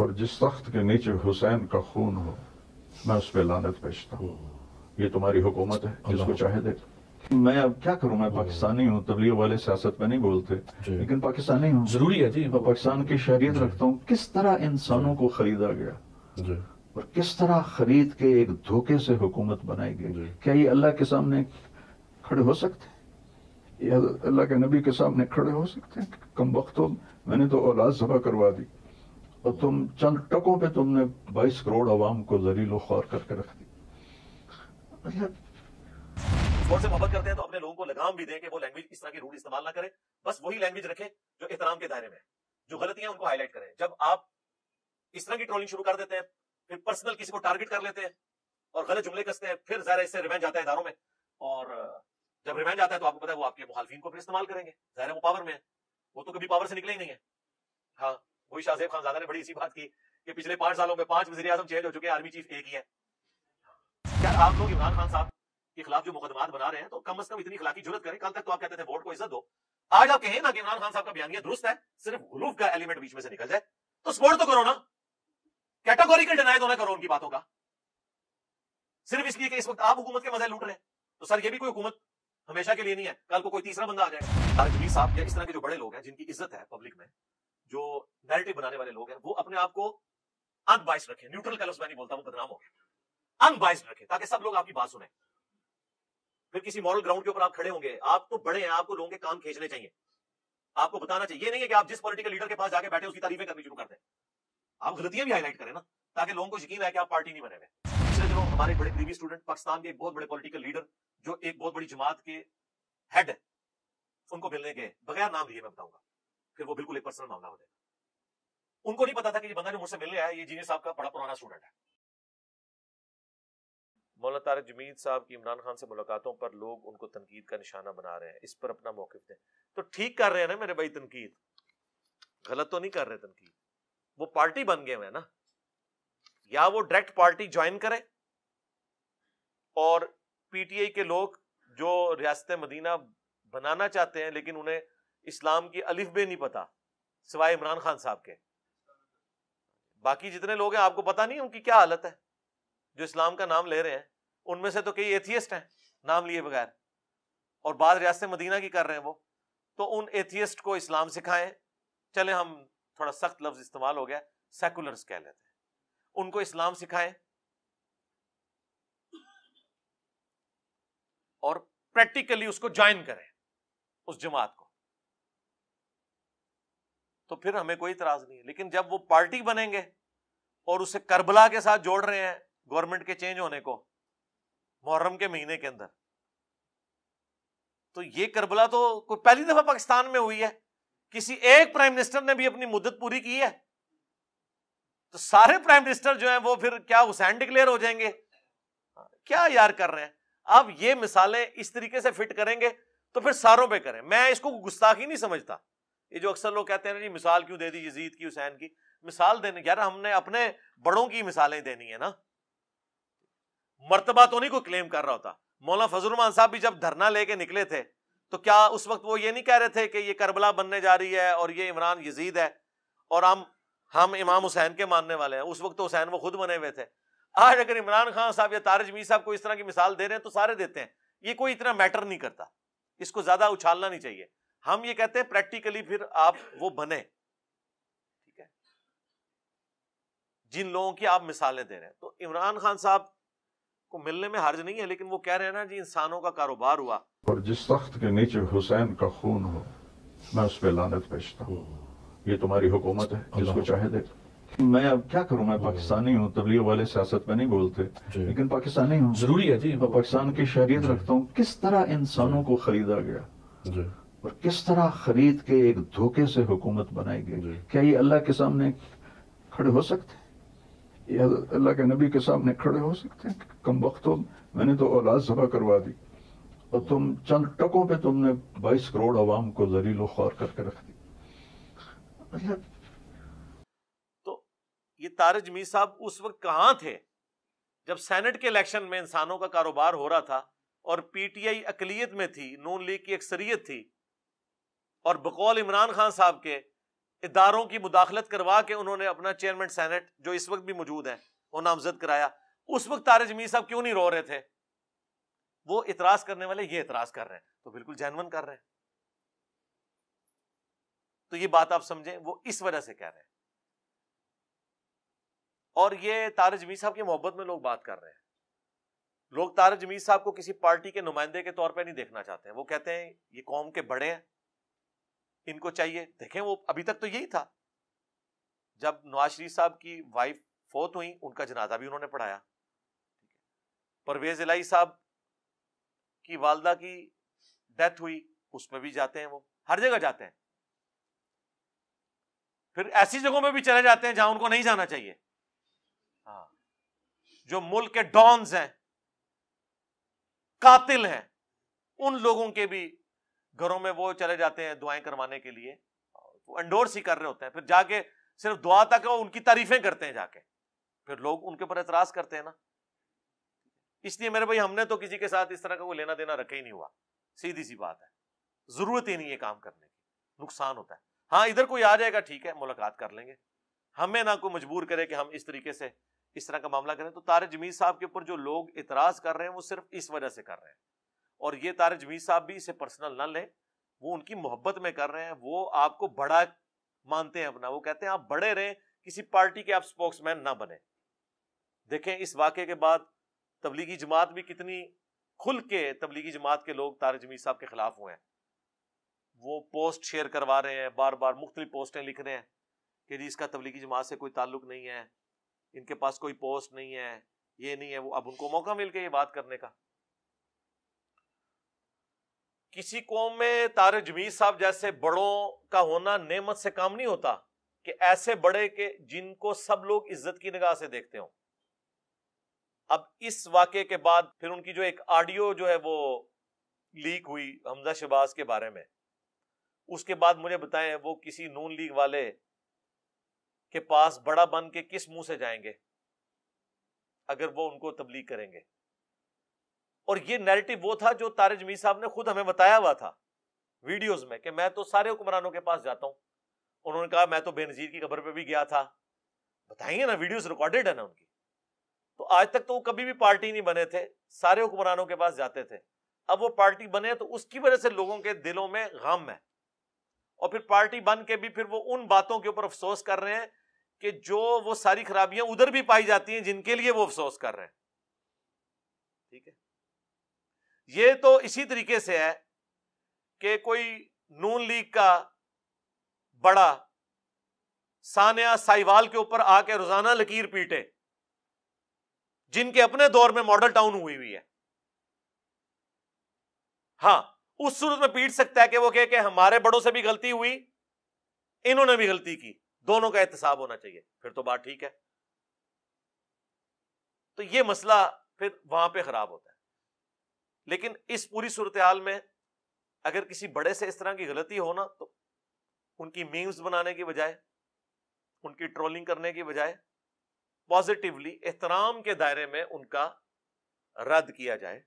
اور جس تخت کے نیچے حسین کا خون ہو میں اس پہ لعنت بھیجتا ہوں. یہ تمہاری حکومت ہے، جس کو چاہے دے. میں اب کیا کروں، میں پاکستانی ہوں، تبلیغ والے سیاست میں نہیں بولتے، لیکن پاکستانی ہوں، ضروری ہے جی. میں پاکستان کی شہریت رکھتا ہوں. کس طرح انسانوں کو خریدا گیا اور کس طرح خرید کے ایک دھوکے سے حکومت بنائی گئی. کیا یہ اللہ کے سامنے کھڑے ہو سکتے ہیں؟ یہ اللہ کے نبی کے سامنے کھڑے ہو سکتے ہیں؟ کم وقتوں میں نے تو اولاد ذبح کروا دی اور تم چند ٹکوں پہ تم نے 22 کروڑ عوام کو ذلیل و خوار کر کے رکھ دی. اسپورٹ سے محبت کرتے ہیں تو اپنے لوگوں کو لگام بھی دیں کہ وہ لینگویج اس طرح کی روڈ استعمال نہ کریں. بس وہی لینگویج رکھیں جو احترام کے دائرے میں ہے. جو غلطیاں ان کو ہائی لائٹ کریں. جب آپ اس طرح کی ٹرولنگ شروع کر دیتے ہیں، پھر پرسنل کسی کو ٹارگٹ کر لیتے ہیں اور غلط جملے کستے ہیں، پھر ظاہر اس سے ریونج آتا ہے اداروں میں. اور جب ریونج آتا ہے تو آپ کو پتا ہے وہ آپ کے مخالفین کو پھر استعمال کریں گے. ظاہر ہے وہ پاور میں ہے، وہ تو کبھی پاور سے نکلے ہی نہیں ہے. ہاں، وہی شاہ زیب خانزادہ نے بڑی اسی بات کی کہ پچھلے 5 سالوں میں 5 وزیر اعظم چینج ہو چکے ہیں، آرمی چیف ایک ہی ہے. کیا آپ لوگ عمران خان صاحب کے خلاف جو مقدمات بنا رہے ہیں تو کم از کم اتنی اخلاقی جرات کریں. کل تک تو آپ کہتے تھے ووٹ کو عزت دو، آج آپ کہیں نا کہ عمران خان صاحب کا بیانیہ درست ہے، صرف غلوف کا ایلیمنٹ بیچ میں سے نکل جائے تو سپورٹ تو کرو نا. کیٹاگوریکل ڈینائی تو نہ کرو ان کی باتوں کا، صرف اس لیے کہ اس وقت آپ حکومت کے مزے لوٹ رہے ہیں. تو سر یہ بھی کوئی حکومت ہمیشہ کے لیے نہیں ہے، کل کو کوئی تیسرا بندہ آ جائے گا. طارق صاحب یا اس طرح کے جو بڑے لوگ ہیں جن کی عزت ہے پبلک میں، جو نیریٹو بنانے والے لوگ ہیں، وہ اپنے آپ کو ان بائس رکھیں. نیوٹرل کا لفظ میں نہیں بولتا، وہ بدنام ہو گیا. ان بائس رکھیں تاکہ سب لوگ آپ کی بات سنیں. پھر کسی مورل گراؤنڈ کے اوپر آپ کھڑے ہوں گے، آپ تو بڑے ہیں، آپ کو لوگوں کے کام کھینچنے چاہیے، آپ کو بتانا چاہیے. یہ نہیں ہے کہ آپ جس پولیٹیکل لیڈر کے پاس جا کے بیٹھے اس کی تعریفیں کرنی شروع کر دیں. آپ غلطیاں بھی ہائی لائٹ کریں نا، تاکہ لوگوں کو یقین ہے کہ آپ پارٹی نہیں بنے ہوئے. پچھلے دنوں ہمارے بڑے قریبی اسٹوڈنٹ پاکستان کے ایک بہت بڑے پولیٹیکل لیڈر جو ایک بہت بڑی جماعت کے ہیڈ ہے، ان کو ملنے گئے بغیر نام لیے. میں بتاؤں گا پھر وہ بالکل ایک پرسنل معاملہ ہو جائے گا. ان کو نہیں پتا تھا کہ یہ بندہ جو مجھ سے ملنے آیا یہ جینئر صاحب کا بڑا پرانا اسٹوڈنٹ ہے. مولانا طارق جمیل صاحب کی عمران خان سے ملاقاتوں پر لوگ ان کو تنقید کا نشانہ بنا رہے ہیں، اس پر اپنا موقف دیں. تو ٹھیک کر رہے ہیں نا میرے بھائی، تنقید غلط تو نہیں کر رہے. تنقید وہ پارٹی بن گئے ہوئے نا، یا وہ ڈائریکٹ پارٹی جوائن کریں. اور پی ٹی آئی کے لوگ جو ریاست مدینہ بنانا چاہتے ہیں لیکن انہیں اسلام کی الف بے نہیں پتا سوائے عمران خان صاحب کے، باقی جتنے لوگ ہیں آپ کو پتا نہیں ان کی کیا حالت ہے جو اسلام کا نام لے رہے ہیں. ان میں سے تو کئی ایتھیسٹ ہیں نام لیے بغیر، اور بعض ریاست مدینہ کی کر رہے ہیں وہ. تو ان ایتھیسٹ کو اسلام سکھائیں. چلے ہم تھوڑا سخت لفظ استعمال ہو گیا، سیکولرز کہہ لیتے ہیں. ان کو اسلام سکھائیں اور پریکٹیکلی اس کو جوائن کریں اس جماعت کو، تو پھر ہمیں کوئی اعتراض نہیں ہے. لیکن جب وہ پارٹی بنیں گے اور اسے کربلا کے ساتھ جوڑ رہے ہیں گورنمنٹ کے چینج ہونے کو محرم کے مہینے کے اندر، تو یہ کربلا تو کوئی پہلی دفعہ پاکستان میں ہوئی ہے. کسی ایک پرائم منسٹر نے بھی اپنی مدت پوری کی ہے تو سارے پرائم منسٹر جو ہیں وہ پھر کیا حسین ڈکلیئر ہو جائیں گے؟ کیا یار کر رہے ہیں آپ؟ یہ مثالیں اس طریقے سے فٹ کریں گے تو پھر ساروں پہ کریں. میں اس کو گستاخی نہیں سمجھتا. یہ جو اکثر لوگ کہتے ہیں جی مثال کیوں دے دی یزید کی، حسین کی. مثال دینے یار ہم نے اپنے بڑوں کی مثالیں دینی ہے نا، مرتبہ تو نہیں کوئی کلیم کر رہا ہوتا. مولانا فضل الرحمان صاحب بھی جب دھرنا لے کے نکلے تھے تو کیا اس وقت وہ یہ نہیں کہہ رہے تھے کہ یہ کربلا بننے جا رہی ہے اور یہ عمران یزید ہے اور ہم امام حسین کے ماننے والے ہیں؟ اس وقت تو حسین وہ خود بنے ہوئے تھے. آج اگر عمران خان صاحب یا طارق جمیل صاحب کو اس طرح کی مثال دے رہے ہیں تو سارے دیتے ہیں. یہ کوئی اتنا میٹر نہیں کرتا، اس کو زیادہ اچھالنا نہیں چاہیے. ہم یہ کہتے ہیں پریکٹیکلی پھر آپ وہ بنے، ٹھیک ہے، جن لوگوں کی آپ مثالیں دے رہے ہیں. تو عمران خان صاحب کو ملنے میں حرج نہیں ہے، لیکن وہ کہہ رہے ہیں نا جی انسانوں کا کاروبار ہوا. اور جس تخت کے نیچے حسین کا خون ہو میں اس پہ لعنت بھیجتا ہوں. یہ تمہاری حکومت ہے، جس کو چاہے دے. میں اب کیا کروں، میں پاکستانی ہوں، تبلیغ والے سیاست میں نہیں بولتے، لیکن پاکستانی ہوں، ضروری ہے جی. میں پاکستان کی شہریت رکھتا ہوں. کس طرح انسانوں کو خریدا گیا اور کس طرح خرید کے ایک دھوکے سے حکومت بنائی گئی. کیا یہ اللہ کے سامنے کھڑے ہو سکتے ہیں؟ یہ اللہ کے نبی کے سامنے کھڑے ہو سکتے ہیں؟ کم وقتوں میں نے تو اولاد ذبح کروا دی اور تم چند ٹکوں پہ تم نے 22 کروڑ عوام کو ذلیل و خوار کر کے رکھ دی. تو یہ طارق جمیل صاحب اس وقت کہاں تھے جب سینٹ کے الیکشن میں انسانوں کا کاروبار ہو رہا تھا اور پی ٹی آئی اقلیت میں تھی، نون لیگ کی اکثریت تھی، اور بقول عمران خان صاحب کے اداروں کی مداخلت کروا کے انہوں نے اپنا چیئرمین سینٹ جو اس وقت بھی موجود ہے وہ نامزد کرایا. اس وقت طارق جمیل صاحب کیوں نہیں رو رہے تھے؟ وہ اعتراض کرنے والے یہ اعتراض کر رہے ہیں تو بالکل جینون کر رہے ہیں. تو یہ بات آپ سمجھیں، وہ اس وجہ سے کہہ رہے ہیں. اور یہ طارق جمیل صاحب کی محبت میں لوگ بات کر رہے ہیں. لوگ طارق جمیل صاحب کو کسی پارٹی کے نمائندے کے طور پہ نہیں دیکھنا چاہتے ہیں. وہ کہتے ہیں یہ قوم کے بڑے ہیں، ان کو چاہیے. دیکھیں وہ ابھی تک تو یہی تھا. جب نواز شریف صاحب کی وائف فوت ہوئی ان کا جنازہ بھی انہوں نے پڑھایا. پرویز الہی صاحب کی والدہ کی ڈیتھ ہوئی اس میں بھی جاتے ہیں، وہ ہر جگہ جاتے ہیں. پھر ایسی جگہوں میں بھی چلے جاتے ہیں جہاں ان کو نہیں جانا چاہیے. ہاں، جو ملک کے ڈانز ہیں، قاتل ہیں، ان لوگوں کے بھی گھروں میں وہ چلے جاتے ہیں دعائیں کروانے کے لیے. وہ انڈورس ہی کر رہے ہوتے ہیں، پھر جا کے صرف دعا تک ان کی تعریفیں کرتے ہیں جا کے. پھر لوگ ان کے اوپر اعتراض کرتے ہیں نا. اس لیے میرے بھائی ہم نے تو کسی کے ساتھ اس طرح کا کوئی لینا دینا رکھا ہی نہیں ہوا. سیدھی سی بات ہے، ضرورت ہی نہیں ہے کام کرنے کی، نقصان ہوتا ہے. ہاں ادھر کوئی آ جائے گا ٹھیک ہے ملاقات کر لیں گے، ہمیں نہ کوئی مجبور کرے کہ ہم اس طریقے سے اس طرح کا معاملہ کریں. تو طارق جمیل صاحب کے اوپر جو لوگ اعتراض کر رہے ہیں وہ صرف اس وجہ سے کر رہے ہیں. اور یہ طارق جمیل صاحب بھی اسے پرسنل نہ لیں، وہ ان کی محبت میں کر رہے ہیں. وہ آپ کو بڑا مانتے ہیں اپنا، وہ کہتے ہیں آپ بڑے رہیں، کسی پارٹی کے آپ سپوکس مین نہ بنے. دیکھیں اس واقعے کے بعد تبلیغی جماعت بھی کتنی کھل کے تبلیغی جماعت کے لوگ طارق جمیل صاحب کے خلاف ہوئے ہیں. وہ پوسٹ شیئر کروا رہے ہیں، بار بار مختلف پوسٹیں لکھ رہے ہیں کہ جی اس کا تبلیغی جماعت سے کوئی تعلق نہیں ہے، ان کے پاس کوئی پوسٹ نہیں ہے، یہ نہیں ہے وہ. اب ان کو موقع مل کے یہ بات کرنے کا. کسی قوم میں طارق جمیل صاحب جیسے بڑوں کا ہونا نعمت سے کام نہیں ہوتا کہ ایسے بڑے کہ جن کو سب لوگ عزت کی نگاہ سے دیکھتے ہوں. اب اس واقعے کے بعد پھر ان کی جو ایک آڈیو جو ہے وہ لیک ہوئی حمزہ شہباز کے بارے میں، اس کے بعد مجھے بتائیں وہ کسی نون لیگ والے کے پاس بڑا بن کے کس منہ سے جائیں گے اگر وہ ان کو تبلیغ کریں گے. اور یہ نیریٹو وہ تھا جو طارق جمیل صاحب نے خود ہمیں بتایا ہوا تھا ویڈیوز میں کہ میں تو سارے حکمرانوں کے پاس جاتا ہوں. انہوں نے کہا میں تو بے نظیر کی قبر پہ بھی گیا تھا. بتائیں گے نا، ویڈیوز ریکارڈڈ ہے نا ان کی. تو آج تک تو وہ کبھی بھی پارٹی نہیں بنے تھے، سارے حکمرانوں کے پاس جاتے تھے. اب وہ پارٹی بنے تو اس کی وجہ سے لوگوں کے دلوں میں غم ہے. اور پھر پارٹی بن کے بھی پھر وہ ان باتوں کے اوپر افسوس کر رہے ہیں کہ جو وہ ساری خرابیاں ادھر بھی پائی جاتی ہیں جن کے لیے وہ افسوس کر رہے ہیں. ٹھیک ہے، یہ تو اسی طریقے سے ہے کہ کوئی نون لیگ کا بڑا ثانیہ سائیوال کے اوپر آ کے روزانہ لکیر پیٹے، جن کے اپنے دور میں ماڈل ٹاؤن ہوئی ہے. ہاں اس صورت میں پیٹ سکتا ہے کہ وہ کہ ہمارے بڑوں سے بھی غلطی ہوئی، انہوں نے بھی غلطی کی، دونوں کا احتساب ہونا چاہیے، پھر تو بات ٹھیک ہے. تو یہ مسئلہ پھر وہاں پہ خراب ہوتا ہے. لیکن اس پوری صورتحال میں اگر کسی بڑے سے اس طرح کی غلطی ہو نا تو ان کی میمز بنانے کی بجائے، ان کی ٹرولنگ کرنے کی بجائے پازیٹیولی احترام کے دائرے میں ان کا رد کیا جائے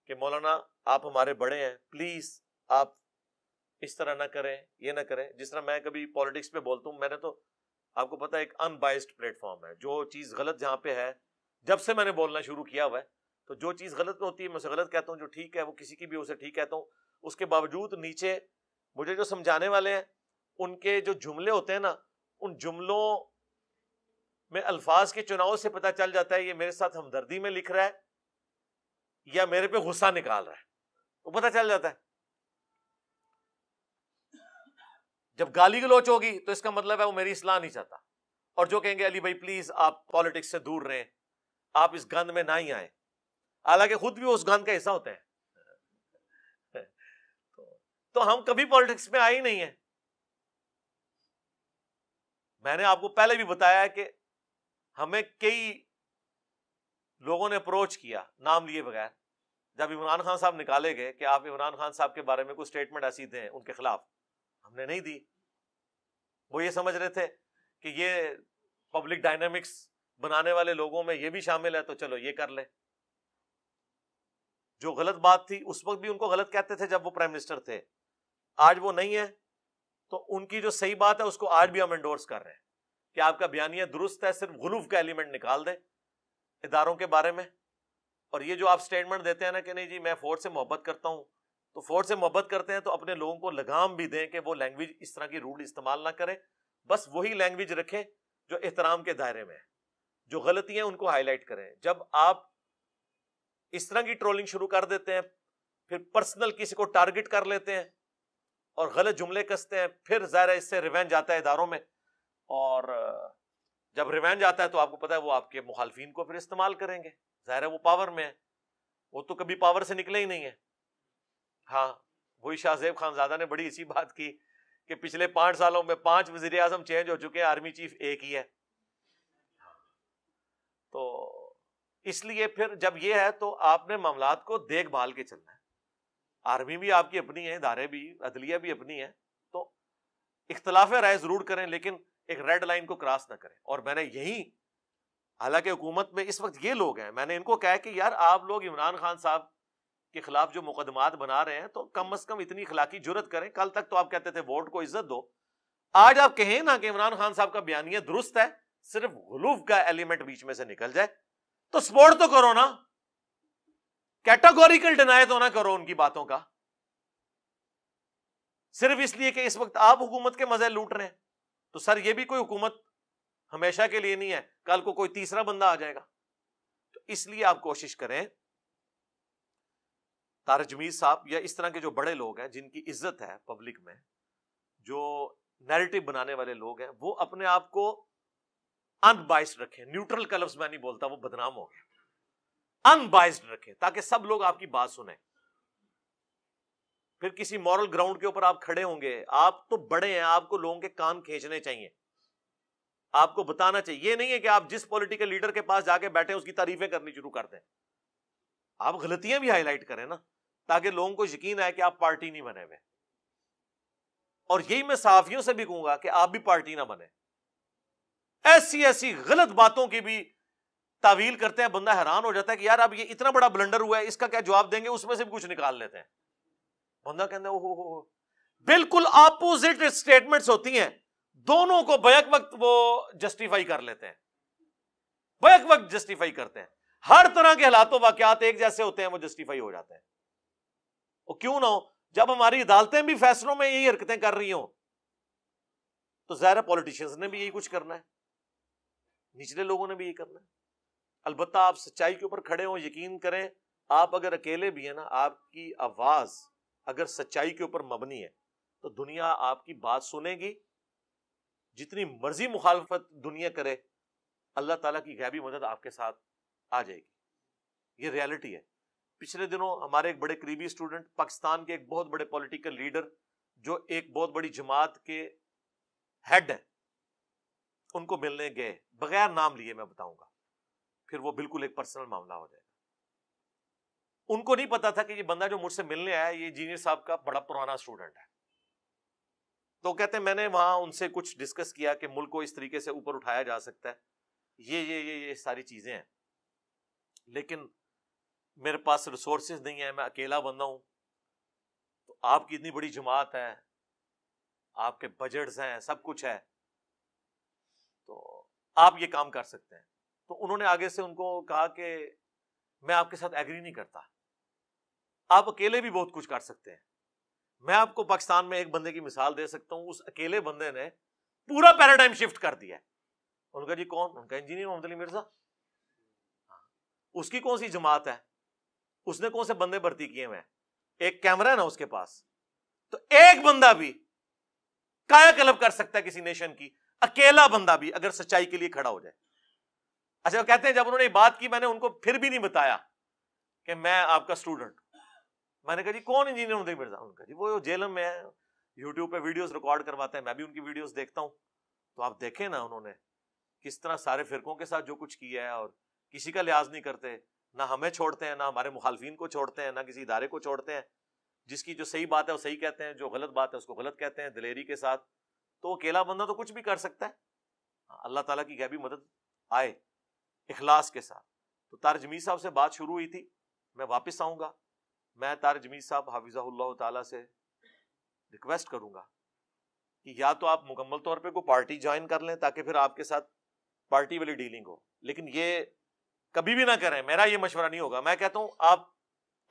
کہ مولانا آپ ہمارے بڑے ہیں، پلیز آپ اس طرح نہ کریں، یہ نہ کریں. جس طرح میں کبھی پالیٹکس پہ بولتا ہوں، میں نے تو آپ کو پتا ہے ایک ان بائسڈ پلیٹ فارم ہے. جو چیز غلط جہاں پہ ہے، جب سے میں نے بولنا شروع کیا ہوا ہے تو جو چیز غلط ہوتی ہے میں اسے غلط کہتا ہوں، جو ٹھیک ہے وہ کسی کی بھی اسے ٹھیک کہتا ہوں. اس کے باوجود نیچے مجھے جو سمجھانے والے ہیں ان کے جو جملے ہوتے ہیں نا، ان جملوں میں الفاظ کے چناؤ سے پتہ چل جاتا ہے یہ میرے ساتھ ہمدردی میں لکھ رہا ہے یا میرے پہ غصہ نکال رہا ہے، وہ پتہ چل جاتا ہے. جب گالی گلوچ ہوگی تو اس کا مطلب ہے وہ میری اصلاح نہیں چاہتا. اور جو کہیں گے علی بھائی پلیز آپ پالیٹکس سے دور رہیں، آپ اس گند میں نہ ہی آئیں، حالانکہ خود بھی اس گند کا حصہ ہوتے ہیں. تو ہم کبھی پالیٹکس میں آئے ہی نہیں ہیں. میں نے آپ کو پہلے بھی بتایا ہے کہ ہمیں کئی لوگوں نے اپروچ کیا نام لیے بغیر. جب عمران خان صاحب نکالے گئے کہ آپ عمران خان صاحب کے بارے میں کوئی سٹیٹمنٹ ایسی دیں ان کے خلاف، ہم نے نہیں دی. وہ یہ سمجھ رہے تھے کہ یہ پبلک ڈائنامکس بنانے والے لوگوں میں یہ بھی شامل ہے تو چلو یہ کر لیں. جو غلط بات تھی اس وقت بھی ان کو غلط کہتے تھے جب وہ پرائم منسٹر تھے، آج وہ نہیں ہے تو ان کی جو صحیح بات ہے اس کو آج بھی ہم انڈورس کر رہے ہیں کہ آپ کا بیانیہ درست ہے, صرف غلو کا ایلیمنٹ نکال دیں اداروں کے بارے میں. اور یہ جو آپ سٹیٹمنٹ دیتے ہیں نا کہ نہیں جی میں فوج سے محبت کرتا ہوں, تو فوج سے محبت کرتے ہیں تو اپنے لوگوں کو لگام بھی دیں کہ وہ لینگویج اس طرح کی روڈ استعمال نہ کریں, بس وہی لینگویج رکھیں جو احترام کے دائرے میں ہے, جو غلطیاں ان کو ہائی لائٹ کریں. جب آپ اس طرح کی ٹرولنگ شروع کر دیتے ہیں, پھر پرسنل کسی کو ٹارگٹ کر لیتے ہیں اور غلط جملے کستے ہیں, پھر ظاہر ہے اس سے ریونج آتا ہے اداروں میں, اور جب ریونج آتا ہے تو آپ کو پتا ہے وہ آپ کے مخالفین کو پھر استعمال کریں گے. ظاہر ہے وہ پاور میں ہے, وہ تو کبھی پاور سے نکلے ہی نہیں ہے. ہاں وہی شاہ زیب خانزادہ نے بڑی اسی بات کی کہ پچھلے 5 سالوں میں 5 وزیر اعظم چینج ہو چکے ہیں, آرمی چیف ایک ہی ہے. تو اس لیے پھر جب یہ ہے تو آپ نے معاملات کو دیکھ بھال کے چلنا ہے. آرمی بھی آپ کی اپنی ہے, ادارے بھی, عدلیہ بھی اپنی ہے, تو اختلاف رائے ضرور کریں لیکن ایک ریڈ لائن کو کراس نہ کریں. اور میں نے یہی, حالانکہ حکومت میں اس وقت یہ لوگ ہیں, میں نے ان کو کہا کہ یار آپ لوگ عمران خان صاحب کے خلاف جو مقدمات بنا رہے ہیں تو کم از کم اتنی اخلاقی جرت کریں. کل تک تو آپ کہتے تھے ووٹ کو عزت دو, آج آپ کہیں نا کہ عمران خان صاحب کا بیانیہ درست ہے, صرف غلو کا ایلیمنٹ بیچ میں سے نکل جائے تو سپورٹ تو کرو نا, کیٹاگوریکل ڈینائی تو نہ کرو ان کی باتوں کا, صرف اس لیے کہ اس وقت آپ حکومت کے مزے لوٹ رہے ہیں. تو سر یہ بھی کوئی حکومت ہمیشہ کے لیے نہیں ہے, کل کو کوئی تیسرا بندہ آ جائے گا. تو اس لیے آپ کوشش کریں, طارق جمیل صاحب یا اس طرح کے جو بڑے لوگ ہیں جن کی عزت ہے پبلک میں, جو نیریٹو بنانے والے لوگ ہیں, وہ اپنے آپ کو ان بائسڈ رکھیں. نیوٹرل کا لفظ میں نہیں بولتا, وہ بدنام ہو گیا. ان بائسڈ رکھیں تاکہ سب لوگ آپ کی بات سنیں. پھر کسی مورل گراؤنڈ کے اوپر آپ کھڑے ہوں گے, آپ تو بڑے ہیں, آپ کو لوگوں کے کان کھینچنے چاہیے, آپ کو بتانا چاہیے. یہ نہیں ہے کہ آپ جس پولیٹیکل لیڈر کے پاس جا کے بیٹھے اس کی تعریفیں کرنی شروع کر دیں. آپ غلطیاں بھی ہائی لائٹ کریں نا, تاکہ لوگوں کو یقین آئے کہ آپ پارٹی نہیں بنے ہوئے. اور یہی میں صحافیوں سے بھی کہوں گا کہ آپ بھی پارٹی نہ بنے. ایسی ایسی غلط باتوں کی بھی تعویل کرتے ہیں, بندہ حیران ہو جاتا ہے کہ یار اب یہ اتنا بڑا بلنڈر ہوا ہے, اس کا کیا جواب دیں گے, اس میں سے بھی کچھ نکال لیتے ہیں. بندہ کہتا ہے بالکل اپوزٹ اسٹیٹمنٹس ہوتی ہیں, دونوں کو بیک وقت وہ جسٹیفائی کر لیتے ہیں, بیک وقت جسٹیفائی کرتے ہیں. ہر طرح کے حالات و واقعات ایک جیسے ہوتے ہیں, وہ جسٹیفائی ہو جاتے ہیں. وہ کیوں نہ ہو, جب ہماری عدالتیں بھی فیصلوں میں یہی حرکتیں کر رہی ہوں تو ظاہر پولیٹیشنز نے بھی یہی کچھ کرنا ہے, نچلے لوگوں نے بھی یہی کرنا ہے. البتہ آپ سچائی کے اوپر کھڑے ہوں, یقین کریں آپ اگر اکیلے بھی ہیں نا, آپ کی آواز اگر سچائی کے اوپر مبنی ہے تو دنیا آپ کی بات سنے گی. جتنی مرضی مخالفت دنیا کرے, اللہ تعالیٰ کی غیبی مدد آپ کے ساتھ آ جائے گی. یہ ریالٹی ہے. پچھلے دنوں ہمارے ایک بڑے قریبی اسٹوڈنٹ, پاکستان کے ایک بہت بڑے پولیٹیکل لیڈر جو ایک بہت بڑی جماعت کے ہیڈ ہیں, ان کو ملنے گئے, بغیر نام لیے میں بتاؤں گا, پھر وہ بالکل ایک پرسنل معاملہ ہو جائے گا. ان کو نہیں پتا تھا کہ یہ بندہ جو مجھ سے ملنے آیا یہ انجینئر صاحب کا بڑا پرانا اسٹوڈنٹ ہے. تو کہتے ہیں میں نے وہاں ان سے کچھ ڈسکس کیا کہ ملک کو اس طریقے سے اوپر اٹھایا جا سکتا ہے, یہ ساری چیزیں ہیں, لیکن میرے پاس ریسورسز نہیں ہیں, میں اکیلا بندہ ہوں. تو آپ کی اتنی بڑی جماعت ہے, آپ کے بجٹس ہیں, سب کچھ ہے, تو آپ یہ کام کر سکتے ہیں. تو انہوں نے آگے سے ان کو کہا کہ میں آپ کے ساتھ ایگری نہیں کرتا, آپ اکیلے بھی بہت کچھ کر سکتے ہیں. میں آپ کو پاکستان میں ایک بندے کی مثال دے سکتا ہوں, اس اکیلے بندے نے پورا پیراڈائم شفٹ کر دیا ہے. ان کا جی کون؟ ان کا انجینئر محمد علی مرزا. اس کی کون سی جماعت ہے, اس نے کون سے بندے بھرتی کیے ہوئے ہیں, ایک کیمرہ ہے نا اس کے پاس. تو ایک بندہ بھی کایا کلب کر سکتا ہے کسی نیشن کی, اکیلا بندہ بھی اگر سچائی کے لیے کھڑا ہو جائے. اچھا کہتے ہیں جب انہوں نے یہ بات کی میں نے ان کو پھر بھی نہیں بتایا کہ میں آپ کا اسٹوڈنٹ. میں نے کہا جی کون انجینئر محمد علی مرزا؟ ان کا جی وہ جیلم میں ہے, یوٹیوب پہ ویڈیوز ریکارڈ کرواتے ہیں, میں بھی ان کی ویڈیوز دیکھتا ہوں. تو آپ دیکھیں نا انہوں نے کس طرح سارے فرقوں کے ساتھ جو کچھ کیا ہے, اور کسی کا لحاظ نہیں کرتے, نہ ہمیں چھوڑتے ہیں, نہ ہمارے مخالفین کو چھوڑتے ہیں, نہ کسی ادارے کو چھوڑتے ہیں. جس کی جو صحیح بات ہے وہ صحیح کہتے ہیں, جو غلط بات ہے اس کو غلط کہتے ہیں, دلیری کے ساتھ. تو اکیلا بندہ تو کچھ بھی کر سکتا ہے, اللہ تعالیٰ کی غیبی مدد آئے اخلاص کے ساتھ. تو طارق جمیل صاحب سے بات شروع ہوئی تھی, میں واپس آؤں گا, میں طارق جمیل صاحب حفظہ اللہ تعالیٰ سے ریکویسٹ کروں گا کہ یا تو آپ مکمل طور پہ کوئی پارٹی جوائن کر لیں تاکہ پھر آپ کے ساتھ پارٹی والی ڈیلنگ ہو، لیکن یہ کبھی بھی نہ کریں، میرا یہ مشورہ نہیں ہوگا. میں کہتا ہوں آپ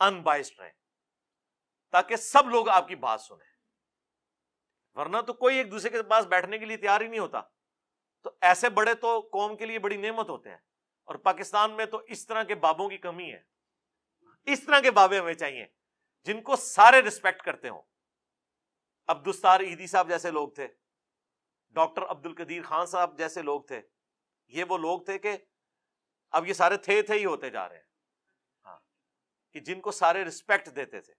ان بائسڈ رہیں تاکہ سب لوگ آپ کی بات سنیں، ورنہ تو کوئی ایک دوسرے کے پاس بیٹھنے کے لیے تیار ہی نہیں ہوتا. تو ایسے بڑے تو قوم کے لیے بڑی نعمت ہوتے ہیں، اور پاکستان میں تو اس طرح کے بابوں کی کمی ہے. اس طرح کے بابے ہمیں چاہیے جن کو سارے رسپیکٹ کرتے ہوں. عبدالستار ایدی صاحب جیسے لوگ تھے، ڈاکٹر عبد القدیر خان صاحب جیسے لوگ تھے. یہ وہ لوگ تھے کہ اب یہ سارے تھے ہی ہوتے جا رہے ہیں، ہاں، کہ جن کو سارے رسپیکٹ دیتے تھے.